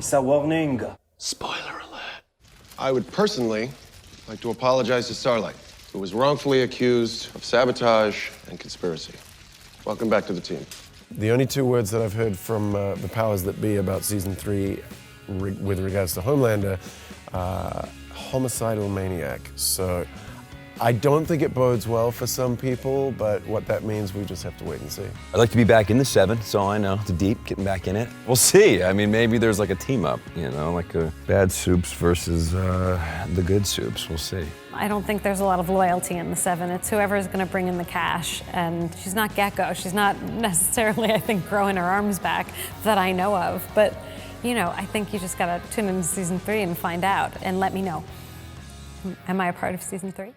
It's a warning. Spoiler alert. I would personally like to apologize to Starlight, who was wrongfully accused of sabotage and conspiracy. Welcome back to the team. The only two words that I've heard from the powers that be about season 3 with regards to Homelander, homicidal maniac. So I don't think it bodes well for some people, but what that means, we just have to wait and see. I'd like to be back in the 7, so I know, the Deep, getting back in it. We'll see. I mean, maybe there's like a team up, you know, like a bad soups versus the good soups. We'll see. I don't think there's a lot of loyalty in the 7. It's whoever's going to bring in the cash. And she's not Gecko. She's not necessarily, I think, growing her arms back that I know of. But, you know, I think you just got to tune into season 3 and find out and let me know. Am I a part of season 3?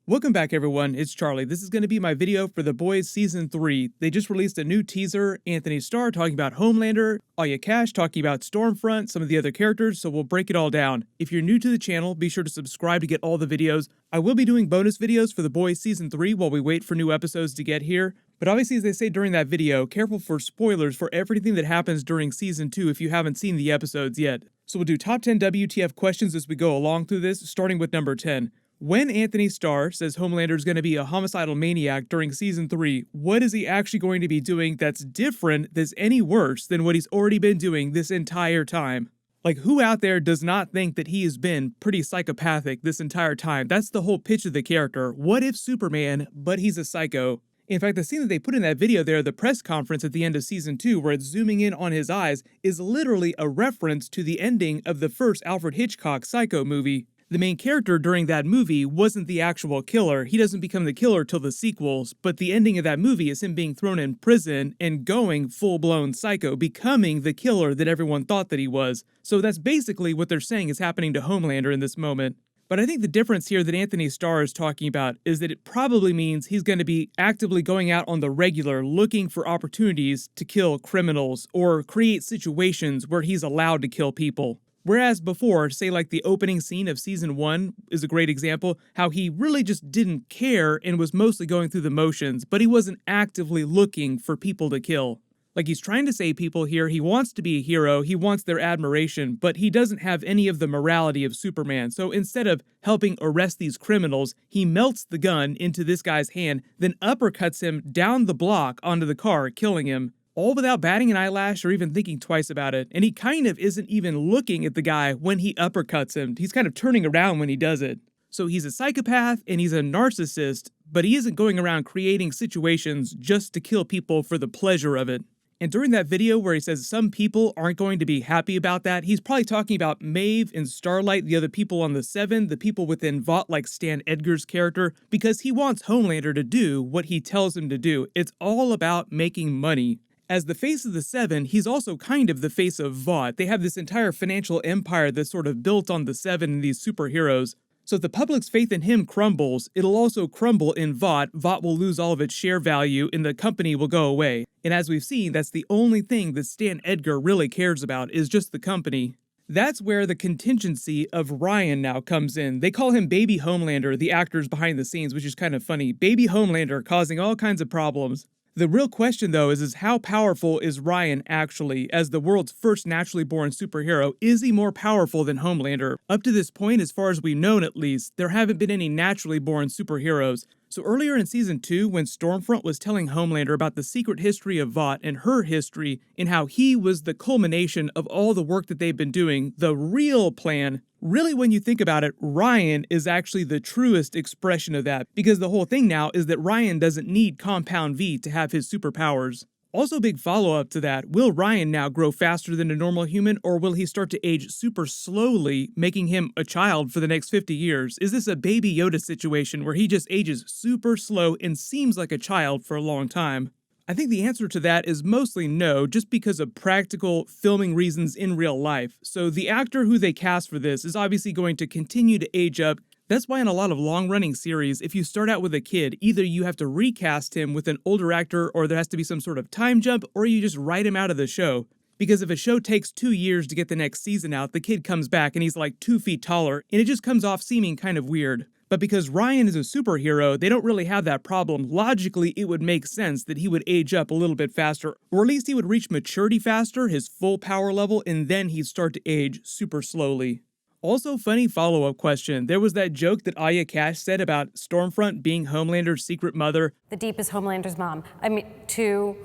Welcome back, everyone. It's Charlie. This is going to be my video for The Boys Season 3. They just released a new teaser. Anthony Starr talking about Homelander, Aya Cash talking about Stormfront, some of the other characters, so we'll break it all down. If you're new to the channel, be sure to subscribe to get all the videos. I will be doing bonus videos for The Boys Season 3 while we wait for new episodes to get here. But obviously, as they say during that video, careful for spoilers for everything that happens during Season 2 if you haven't seen the episodes yet. So we'll do top 10 WTF questions as we go along through this, starting with number 10. When Anthony Starr says Homelander is going to be a homicidal maniac during Season 3, what is he actually going to be doing that's different, that's any worse than what he's already been doing this entire time? Like, who out there does not think that he has been pretty psychopathic this entire time? That's the whole pitch of the character. What if Superman, but he's a psycho? In fact, the scene that they put in that video there, the press conference at the end of Season 2, where it's zooming in on his eyes, is literally a reference to the ending of the first Alfred Hitchcock Psycho movie. The main character during that movie wasn't the actual killer. He doesn't become the killer till the sequels, but the ending of that movie is him being thrown in prison and going full-blown psycho, becoming the killer that everyone thought that he was. So that's basically what they're saying is happening to Homelander in this moment. But I think the difference here that Anthony Starr is talking about is that it probably means he's going to be actively going out on the regular, looking for opportunities to kill criminals or create situations where he's allowed to kill people. Whereas before, say like the opening scene of Season 1 is a great example, how he really just didn't care and was mostly going through the motions, but he wasn't actively looking for people to kill. Like, he's trying to save people here, he wants to be a hero, he wants their admiration, but he doesn't have any of the morality of Superman. So instead of helping arrest these criminals, he melts the gun into this guy's hand, then uppercuts him down the block onto the car, killing him. All without batting an eyelash or even thinking twice about it. And he kind of isn't even looking at the guy when he uppercuts him. He's kind of turning around when he does it. So he's a psychopath and he's a narcissist, but he isn't going around creating situations just to kill people for the pleasure of it. And during that video where he says some people aren't going to be happy about that, he's probably talking about Maeve and Starlight, the other people on the 7, the people within Vought like Stan Edgar's character, because he wants Homelander to do what he tells him to do. It's all about making money. As the face of the 7, he's also kind of the face of Vought. They have this entire financial empire that's sort of built on the 7 and these superheroes. So if the public's faith in him crumbles, it'll also crumble in Vought. Vought will lose all of its share value and the company will go away. And as we've seen, that's the only thing that Stan Edgar really cares about is just the company. That's where the contingency of Ryan now comes in. They call him Baby Homelander, the actors behind the scenes, which is kind of funny. Baby Homelander causing all kinds of problems. The real question, though, is how powerful is Ryan actually? As the world's first naturally born superhero, is he more powerful than Homelander? Up to this point, as far as we've known at least, there haven't been any naturally born superheroes. So earlier in Season 2, when Stormfront was telling Homelander about the secret history of Vought and her history, and how he was the culmination of all the work that they've been doing, the real plan, really when you think about it, Ryan is actually the truest expression of that, because the whole thing now is that Ryan doesn't need Compound V to have his superpowers. Also, big follow-up to that, will Ryan now grow faster than a normal human, or will he start to age super slowly, making him a child for the next 50 years? Is this a Baby Yoda situation where he just ages super slow and seems like a child for a long time? I think the answer to that is mostly no, just because of practical filming reasons in real life. So the actor who they cast for this is obviously going to continue to age up. That's why in a lot of long-running series, if you start out with a kid, either you have to recast him with an older actor or there has to be some sort of time jump, or you just write him out of the show. Because if a show takes 2 years to get the next season out, the kid comes back and he's like 2 feet taller, and it just comes off seeming kind of weird. But because Ryan is a superhero, they don't really have that problem. Logically, it would make sense that he would age up a little bit faster, or at least he would reach maturity faster, his full power level, and then he'd start to age super slowly. Also, funny follow-up question. There was that joke that Aya Cash said about Stormfront being Homelander's secret mother. The Deep is Homelander's mom. I mean, 2,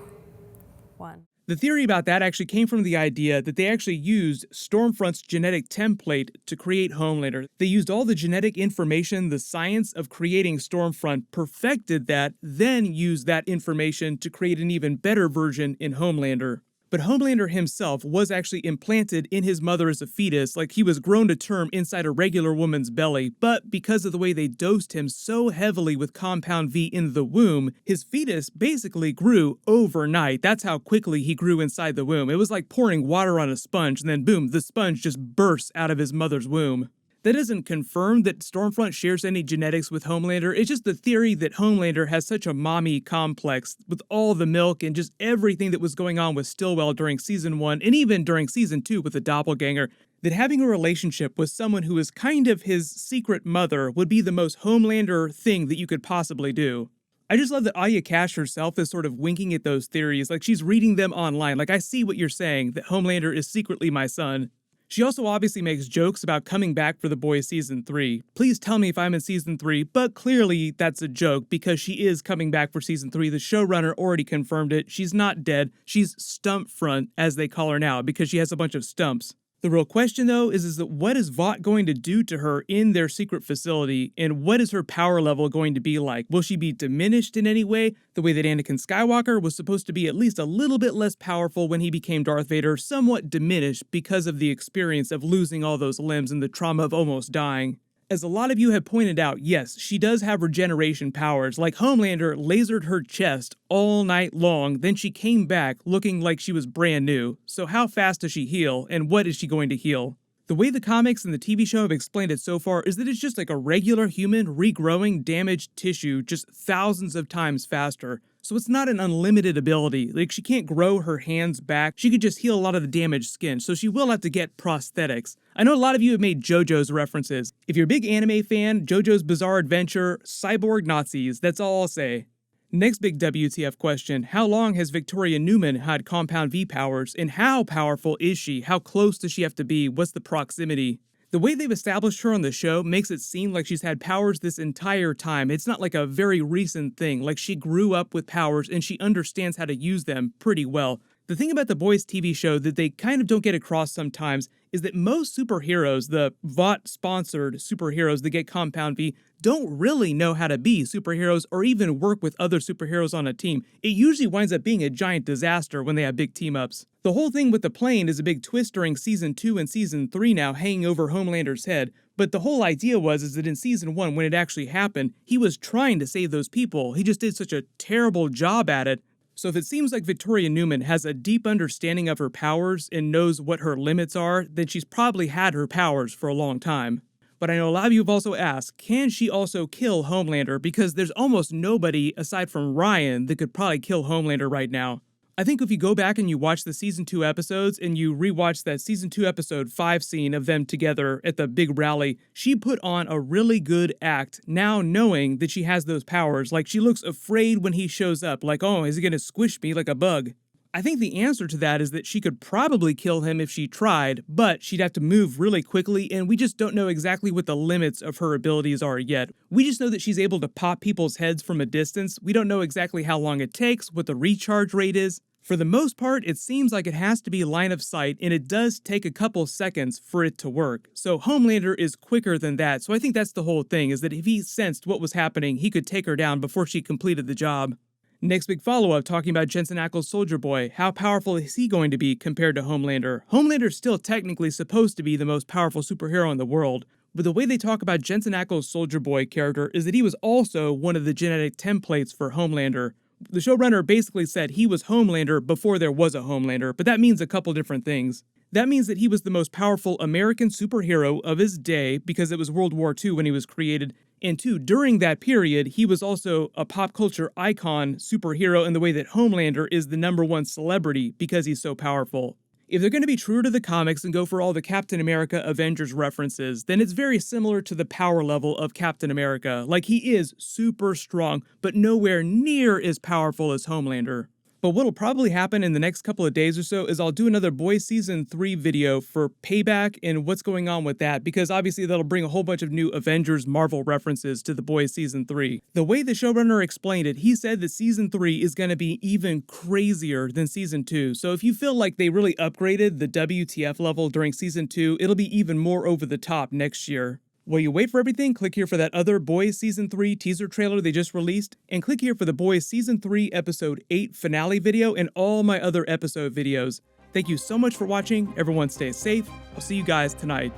1. The theory about that actually came from the idea that they actually used Stormfront's genetic template to create Homelander. They used all the genetic information, the science of creating Stormfront, perfected that, then used that information to create an even better version in Homelander. But Homelander himself was actually implanted in his mother as a fetus, like he was grown to term inside a regular woman's belly, but because of the way they dosed him so heavily with Compound V in the womb, his fetus basically grew overnight. That's how quickly he grew inside the womb. It was like pouring water on a sponge, and then boom, the sponge just bursts out of his mother's womb. That doesn't confirm that Stormfront shares any genetics with Homelander. It's just the theory that Homelander has such a mommy complex with all the milk and just everything that was going on with Stillwell during Season 1 and even during Season 2 with the doppelganger, that having a relationship with someone who is kind of his secret mother would be the most Homelander thing that you could possibly do. I just love that Aya Cash herself is sort of winking at those theories, like she's reading them online. Like, I see what you're saying, that Homelander is secretly my son. She also obviously makes jokes about coming back for The Boys Season 3. Please tell me if I'm in Season 3, but clearly that's a joke because she is coming back for Season 3. The showrunner already confirmed it. She's not dead. She's Stump Front, as they call her now, because she has a bunch of stumps. The real question, though, is that what is Vought going to do to her in their secret facility, and what is her power level going to be like? Will she be diminished in any way, the way that Anakin Skywalker was supposed to be at least a little bit less powerful when he became Darth Vader, somewhat diminished because of the experience of losing all those limbs and the trauma of almost dying? As a lot of you have pointed out, yes, she does have regeneration powers, like Homelander lasered her chest all night long, then she came back looking like she was brand new. So how fast does she heal, and what is she going to heal? The way the comics and the TV show have explained it so far is that it's just like a regular human regrowing damaged tissue just thousands of times faster. So it's not an unlimited ability. Like, she can't grow her hands back. She could just heal a lot of the damaged skin, so she will have to get prosthetics. I know a lot of you have made JoJo's references. If you're a big anime fan, JoJo's Bizarre Adventure, cyborg Nazis, that's all I'll say. Next big WTF question, how long has Victoria Newman had Compound V powers, and how powerful is she? How close does she have to be? What's the proximity? The way they've established her on the show makes it seem like she's had powers this entire time. It's not like a very recent thing, like she grew up with powers and she understands how to use them pretty well. The thing about The Boys TV show that they kind of don't get across sometimes is that most superheroes, the Vought-sponsored superheroes that get Compound V, don't really know how to be superheroes or even work with other superheroes on a team. It usually winds up being a giant disaster when they have big team-ups. The whole thing with the plane is a big twist during Season 2 and Season 3 now hanging over Homelander's head, but the whole idea was that in Season 1, when it actually happened, he was trying to save those people. He just did such a terrible job at it. So if it seems like Victoria Newman has a deep understanding of her powers and knows what her limits are, then she's probably had her powers for a long time. But I know a lot of you have also asked, can she also kill Homelander? Because there's almost nobody aside from Ryan that could probably kill Homelander right now. I think if you go back and you watch the Season 2 episodes and you rewatch that Season 2 episode 5 scene of them together at the big rally, she put on a really good act now knowing that she has those powers. Like, she looks afraid when he shows up, like, oh, is he gonna squish me like a bug? I think the answer to that is that she could probably kill him if she tried, but she'd have to move really quickly, and we just don't know exactly what the limits of her abilities are yet. We just know that she's able to pop people's heads from a distance. We don't know exactly how long it takes, what the recharge rate is. For the most part, it seems like it has to be line of sight, and it does take a couple seconds for it to work. So Homelander is quicker than that, so I think that's the whole thing, is that if he sensed what was happening, he could take her down before she completed the job. Next big follow-up, talking about Jensen Ackles' Soldier Boy. How powerful is he going to be compared to Homelander? Homelander's still technically supposed to be the most powerful superhero in the world, but the way they talk about Jensen Ackles' Soldier Boy character is that he was also one of the genetic templates for Homelander. The showrunner basically said he was Homelander before there was a Homelander, but that means a couple different things. That means that he was the most powerful American superhero of his day because it was World War II when he was created, and two, during that period, he was also a pop culture icon superhero in the way that Homelander is the #1 celebrity because he's so powerful. If they're going to be true to the comics and go for all the Captain America Avengers references, then it's very similar to the power level of Captain America. Like, he is super strong, but nowhere near as powerful as Homelander. But what'll probably happen in the next couple of days or so is I'll do another Boys Season 3 video for Payback and what's going on with that, because obviously that'll bring a whole bunch of new Avengers Marvel references to The Boys Season 3. The way the showrunner explained it, he said that Season 3 is going to be even crazier than Season 2. So if you feel like they really upgraded the WTF level during Season 2, it'll be even more over the top next year. While you wait for everything, click here for that other Boys Season 3 teaser trailer they just released, and click here for the Boys Season 3 Episode 8 finale video and all my other episode videos. Thank you so much for watching. Everyone stay safe. I'll see you guys tonight.